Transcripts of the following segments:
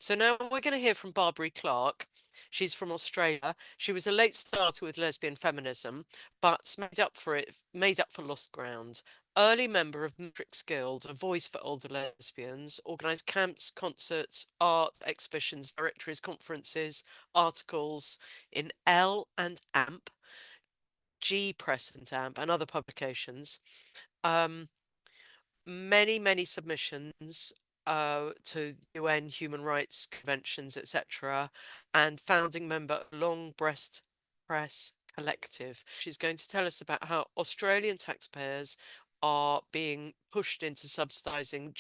So now we're going to hear from Barbary Clarke. She's from Australia. She was a late starter with lesbian feminism, but made up for lost ground. Early member of Matrix Guild, a voice for older lesbians, organised camps, concerts, art, exhibitions, directories, conferences, articles in L and AMP, G Press and AMP, and other publications. Um, many submissions to UN human rights conventions, etc., and founding member of Long Breast Press Collective. She's going to tell us about how Australian taxpayers are being pushed into subsidising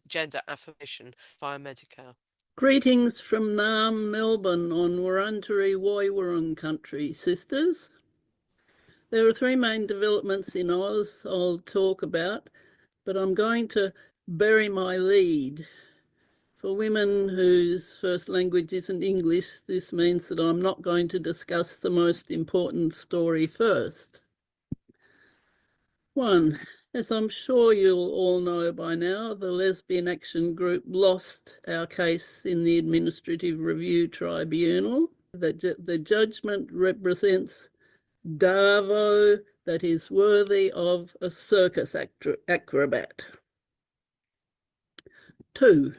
gender affirmation via Medicare. Greetings from Naarm, Melbourne on Wurundjeri Woiwurrung country, sisters. There are three main developments in Oz I'll talk about, but I'm going to bury my lead. For women whose first language isn't English, this means that I'm not going to discuss the most important story first. 1. As I'm sure you'll all know by now, the Lesbian Action Group lost our case in the Administrative Review Tribunal. The judgment represents Davo that is worthy of a circus acrobat. 2.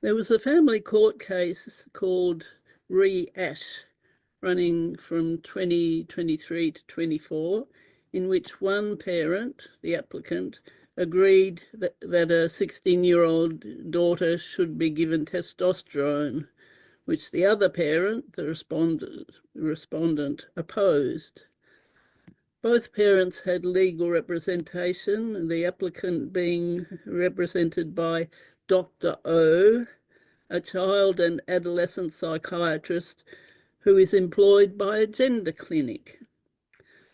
There was a family court case called Re-Ash running from 2023 to 24, in which one parent, the applicant, agreed that a 16-year-old daughter should be given testosterone, which the other parent, the respondent, opposed. Both parents had legal representation, the applicant being represented by Dr. O, a child and adolescent psychiatrist who is employed by a gender clinic.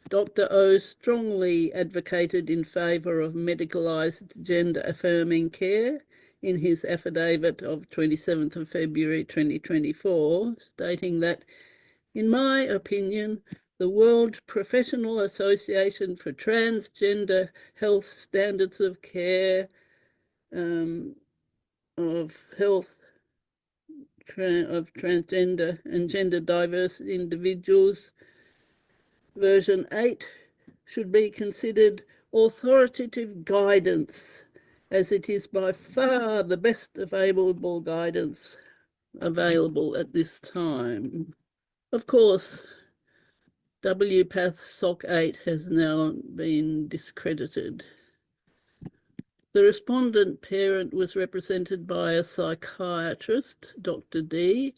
Dr. O strongly advocated in favour of medicalised gender-affirming care in his affidavit of 27th of February 2024, stating that, in my opinion, the World Professional Association for Transgender Health Standards of Care of transgender and gender diverse individuals, version 8, should be considered authoritative guidance, as it is by far the best available guidance available at this time. Of course, WPATH SOC 8 has now been discredited. The respondent parent was represented by a psychiatrist, Dr. D,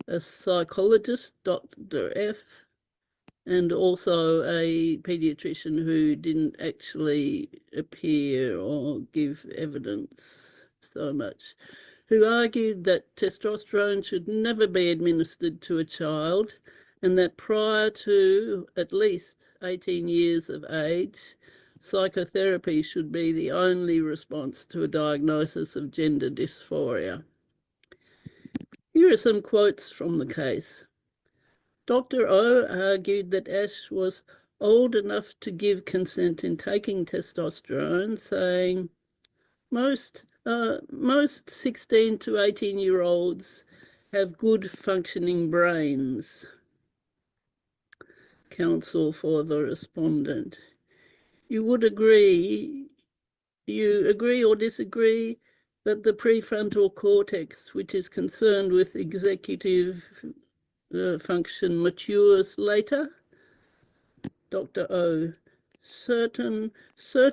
a psychologist, Dr. F, and also a paediatrician who didn't actually appear or give evidence so much, who argued that testosterone should never be administered to a child and that prior to at least 18 years of age, psychotherapy should be the only response to a diagnosis of gender dysphoria. Here are some quotes from the case. Dr. O argued that Ash was old enough to give consent in taking testosterone, saying, most 16 to 18-year-olds have good functioning brains. Counsel for the respondent. You agree or disagree that the prefrontal cortex, which is concerned with executive function, matures later? Dr. O. Certain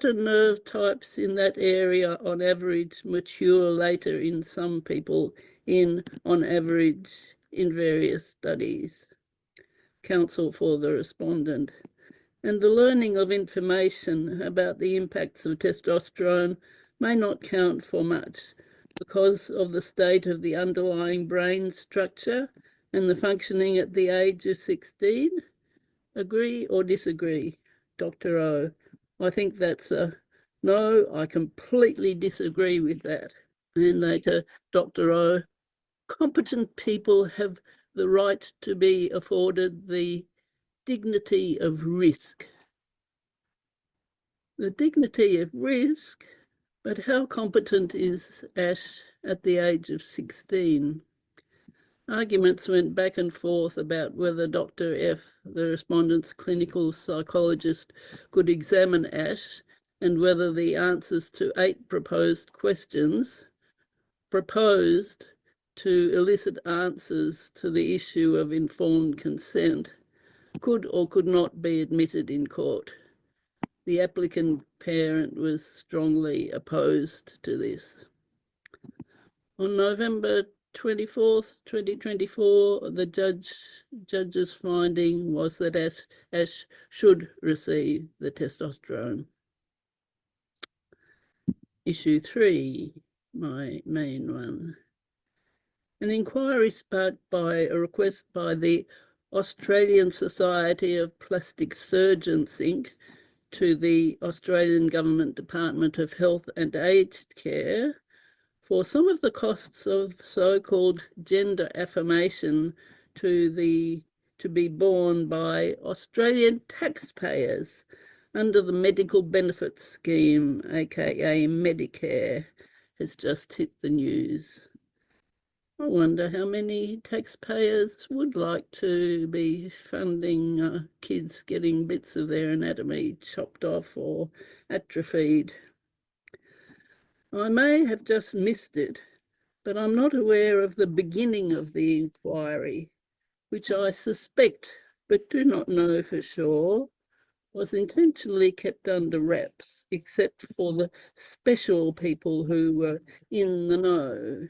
nerve types in that area on average mature later in some people, on average in various studies. Counsel for the respondent. And the learning of information about the impacts of testosterone may not count for much because of the state of the underlying brain structure and the functioning at the age of 16. Agree or disagree? Dr. O. I think that's a no, I completely disagree with that. And later, Dr. O. Competent people have the right to be afforded the dignity of risk. The dignity of risk? But how competent is Ash at the age of 16? Arguments went back and forth about whether Dr. F, the respondent's clinical psychologist, could examine Ash and whether the answers to 8 proposed questions proposed to elicit answers to the issue of informed consent could or could not be admitted in court. The applicant parent was strongly opposed to this. On November 24th, 2024, the judge's finding was that Ash should receive the testosterone. Issue 3, my main one. An inquiry sparked by a request by the Australian Society of Plastic Surgeons, Inc. to the Australian Government Department of Health and Aged Care for some of the costs of so-called gender affirmation to be borne by Australian taxpayers under the Medical Benefits Scheme, aka Medicare, has just hit the news. I wonder how many taxpayers would like to be funding kids getting bits of their anatomy chopped off or atrophied. I may have just missed it, but I'm not aware of the beginning of the inquiry, which I suspect, but do not know for sure, was intentionally kept under wraps, except for the special people who were in the know.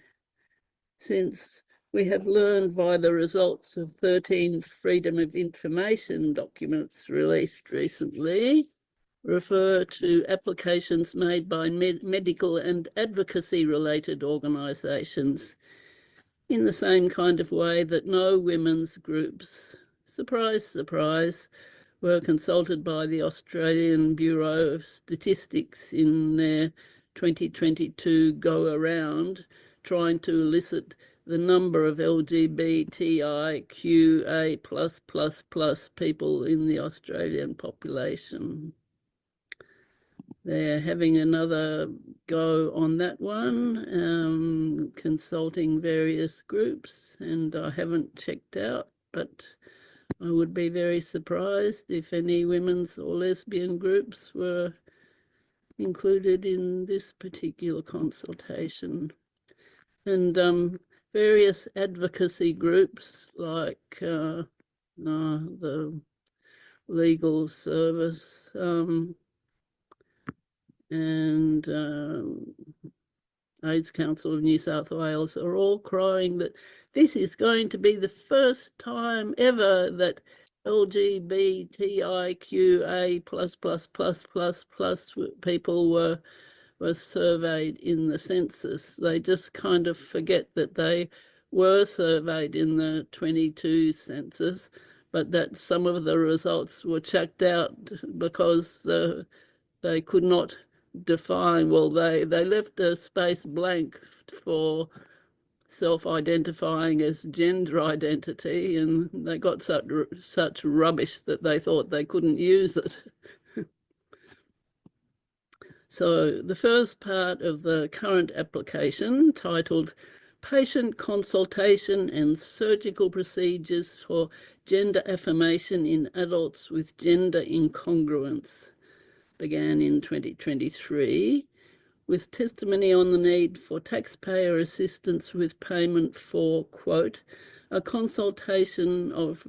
Since we have learned by the results of 13 Freedom of Information documents released recently, refer to applications made by medical and advocacy-related organisations in the same kind of way that no women's groups, surprise, surprise, were consulted by the Australian Bureau of Statistics in their 2022 go-around, trying to elicit the number of LGBTIQA+++ people in the Australian population. They're having another go on that one, consulting various groups, and I haven't checked out, but I would be very surprised if any women's or lesbian groups were included in this particular consultation. And various advocacy groups like the Legal Service and AIDS Council of New South Wales are all crying that this is going to be the first time ever that LGBTIQA++++ people were surveyed in the census. They just kind of forget that they were surveyed in the 22 census, but that some of the results were chucked out because they could not define, well, they left a space blank for self-identifying as gender identity, and they got such rubbish that they thought they couldn't use it. So the first part of the current application, titled Patient Consultation and Surgical Procedures for Gender Affirmation in Adults with Gender Incongruence, began in 2023, with testimony on the need for taxpayer assistance with payment for, quote, a constellation of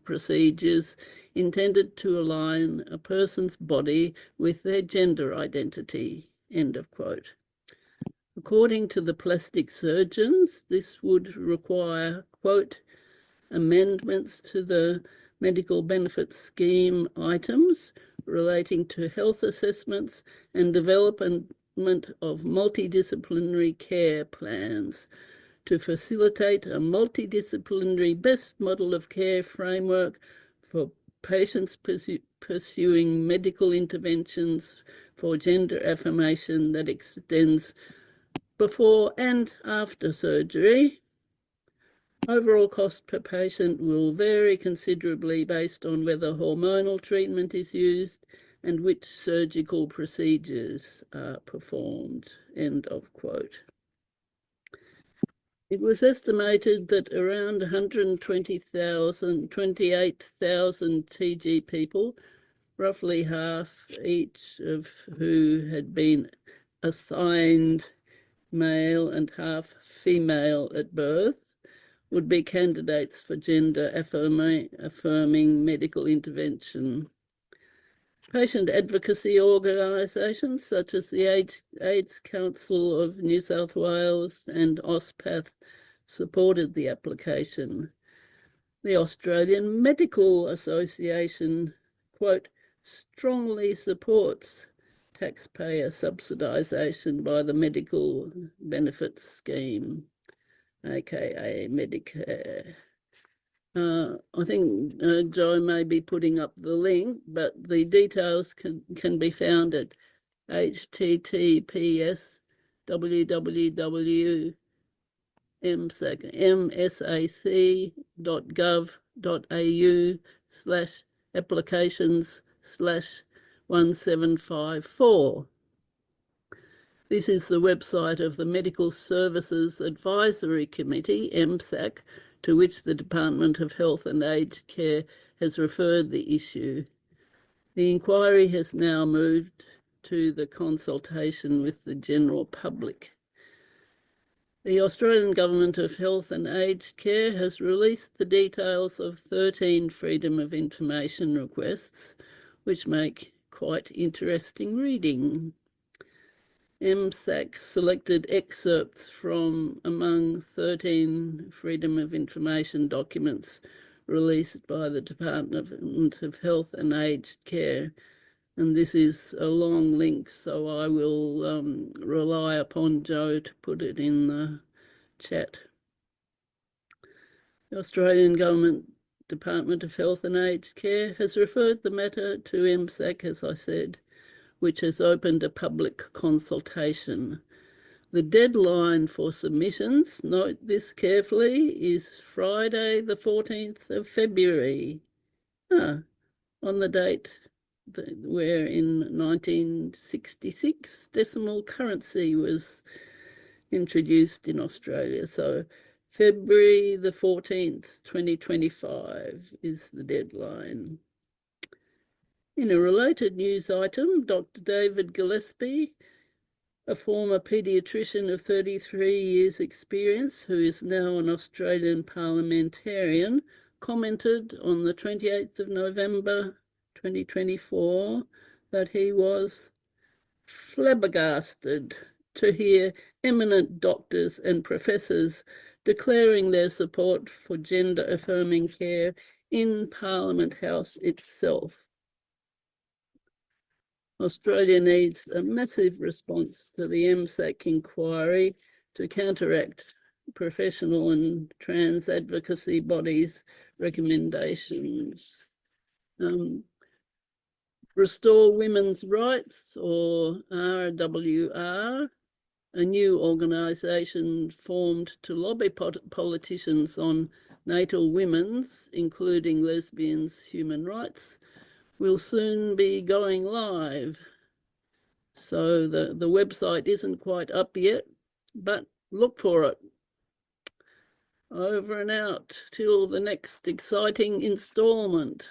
procedures intended to align a person's body with their gender identity, end of quote. According to the plastic surgeons, this would require, quote, amendments to the medical benefits scheme items relating to health assessments and development of multidisciplinary care plans to facilitate a multidisciplinary best model of care framework for patients pursuing medical interventions for gender affirmation that extends before and after surgery. Overall cost per patient will vary considerably based on whether hormonal treatment is used and which surgical procedures are performed, end of quote. It was estimated that around 128,000 TG people, roughly half each of who had been assigned male and half female at birth, would be candidates for gender affirming medical intervention. Patient advocacy organisations such as the AIDS Council of New South Wales and OSPATH supported the application. The Australian Medical Association, quote, strongly supports taxpayer subsidisation by the Medical Benefits Scheme, aka Medicare. I think Joe may be putting up the link, but the details can be found at https://msac.gov.au/applications/1754. This is the website of the Medical Services Advisory Committee, MSAC, to which the Department of Health and Aged Care has referred the issue. The inquiry has now moved to the consultation with the general public. The Australian Government of Health and Aged Care has released the details of 13 Freedom of Information requests, which make quite interesting reading. MSAC selected excerpts from among 13 Freedom of Information documents released by the Department of Health and Aged Care. And this is a long link, so I will rely upon Joe to put it in the chat. The Australian Government Department of Health and Aged Care has referred the matter to MSAC, as I said, which has opened a public consultation. The deadline for submissions, note this carefully, is Friday the 14th of February. On the date where in 1966 decimal currency was introduced in Australia. So February the 14th, 2025 is the deadline. In a related news item, Dr. David Gillespie, a former paediatrician of 33 years' experience who is now an Australian parliamentarian, commented on the 28th of November 2024 that he was flabbergasted to hear eminent doctors and professors declaring their support for gender-affirming care in Parliament House itself. Australia needs a massive response to the MSAC inquiry to counteract professional and trans advocacy bodies' recommendations. Restore Women's Rights, or RWR, a new organisation formed to lobby politicians on natal women's, including lesbians, human rights, will soon be going live. So the website isn't quite up yet, but look for it. Over and out till the next exciting instalment.